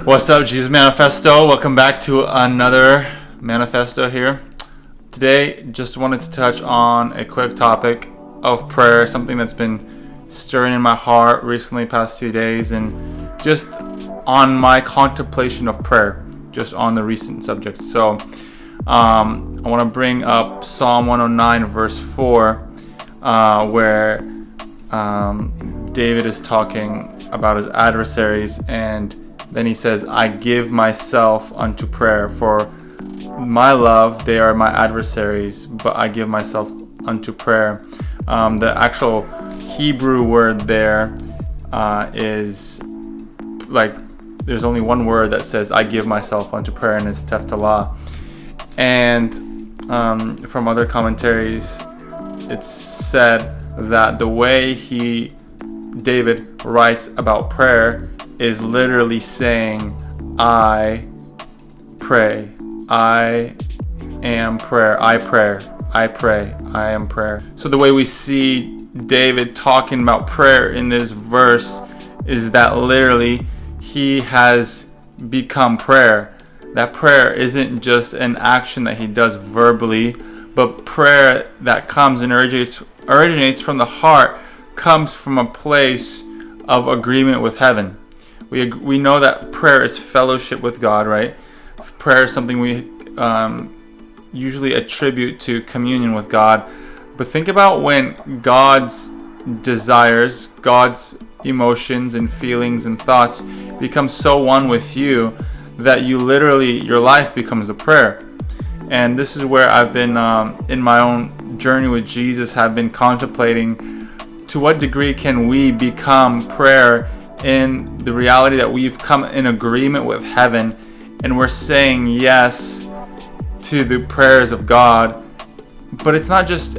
What's up, Jesus Manifesto? Welcome back to another manifesto here. Today, just wanted to touch on a quick topic of prayer, something that's been stirring in my heart recently, past few days, and just on my contemplation of prayer, just on the recent subject. So, I want to bring up Psalm 109, verse 4, where David is talking about his adversaries, and then he says, I give myself unto prayer. For my love, they are my adversaries, but I give myself unto prayer. The actual Hebrew word there is like, there's only one word that says, I give myself unto prayer, and it's teftallah. And from other commentaries, it's said that the way David writes about prayer is literally saying, I pray, I am prayer, I pray, I am prayer. So the way we see David talking about prayer in this verse is that literally he has become prayer. That prayer isn't just an action that he does verbally, but prayer that comes and originates from the heart, comes from a place of agreement with heaven. We know that prayer is fellowship with God, right? Prayer is something we usually attribute to communion with God. But think about when God's desires, God's emotions and feelings and thoughts become so one with you that you literally, your life becomes a prayer. And this is where I've been, in my own journey with Jesus, have been contemplating to what degree can we become prayer in the reality that we've come in agreement with heaven and we're saying yes to the prayers of God. But it's not just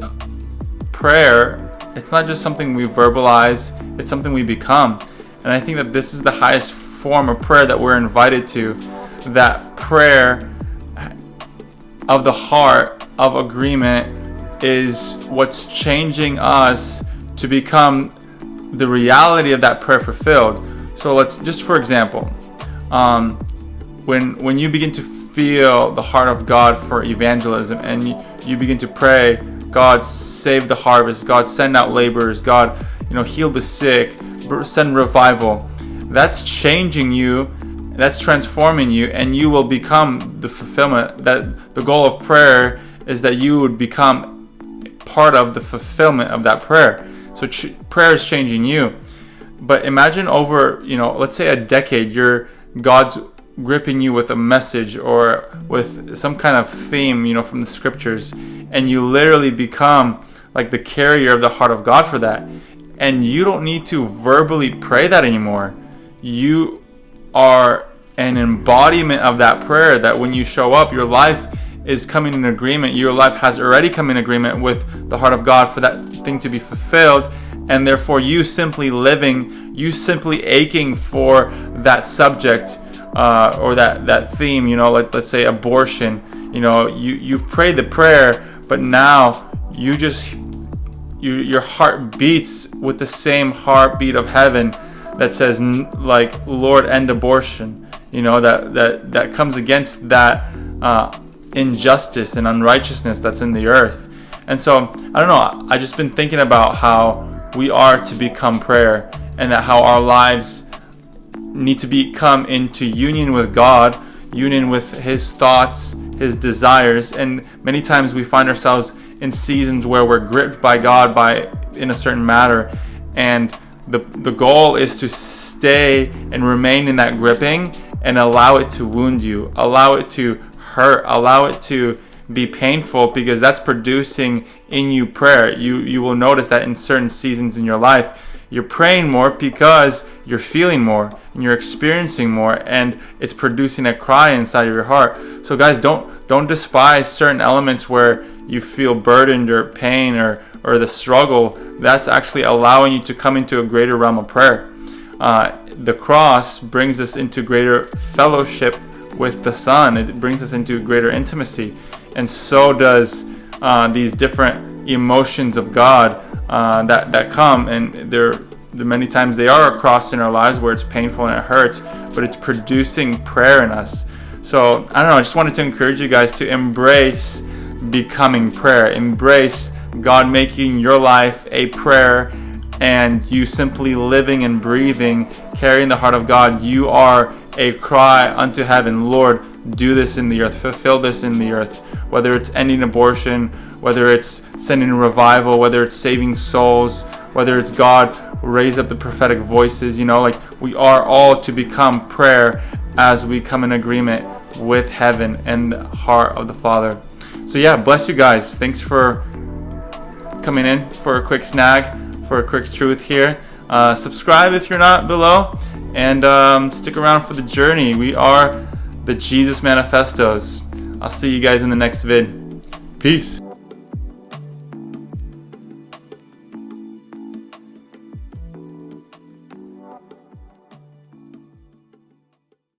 prayer, it's not just something we verbalize, it's something we become. And I think that this is the highest form of prayer that we're invited to, that prayer of the heart, of agreement, is what's changing us to become the reality of that prayer fulfilled. So let's just, for example, when you begin to feel the heart of God for evangelism, and you begin to pray, God save the harvest, God send out laborers, God heal the sick, send revival. That's changing you, that's transforming you, and you will become the fulfillment. That the goal of prayer is that you would become part of the fulfillment of that prayer. So prayer is changing you. But imagine over, let's say a decade, God's gripping you with a message or with some kind of theme, from the scriptures, and you literally become like the carrier of the heart of God for that. And you don't need to verbally pray that anymore. You are an embodiment of that prayer, that when you show up, your life is coming in agreement. Your life has already come in agreement with the heart of God for that thing to be fulfilled, and therefore you simply living, you simply aching for that subject or that theme. Let's say abortion. You've prayed the prayer, but now your heart beats with the same heartbeat of heaven that says, like, Lord, end abortion. That comes against that injustice and unrighteousness that's in the earth. And so I don't know, I just been thinking about how we are to become prayer, and that how our lives need to become into union with God, union with His thoughts, His desires. And many times we find ourselves in seasons where we're gripped by God in a certain matter, and the goal is to stay and remain in that gripping and allow it to wound you, allow it to hurt, allow it to be painful, because that's producing in you prayer. You will notice that in certain seasons in your life, you're praying more because you're feeling more and you're experiencing more, and it's producing a cry inside of your heart. So guys, don't despise certain elements where you feel burdened or pain or the struggle. That's actually allowing you to come into a greater realm of prayer. The cross brings us into greater fellowship with the Son. It brings us into greater intimacy, and so does these different emotions of God that come, and they're many times they are a cross in our lives where it's painful and it hurts, but it's producing prayer in us. So I don't know, I just wanted to encourage you guys to embrace becoming prayer. Embrace God making your life a prayer, and you simply living and breathing, carrying the heart of God. You are a cry unto heaven. Lord, do this in the earth, fulfill this in the earth. Whether it's ending abortion, whether it's sending revival, whether it's saving souls, whether it's God raise up the prophetic voices, like we are all to become prayer as we come in agreement with heaven and the heart of the Father. So yeah, bless you guys. Thanks for coming in for a quick snag, for a quick truth here. Subscribe if you're not below, and stick around for the journey. We are the Jesus Manifestos. I'll see you guys in the next vid. Peace.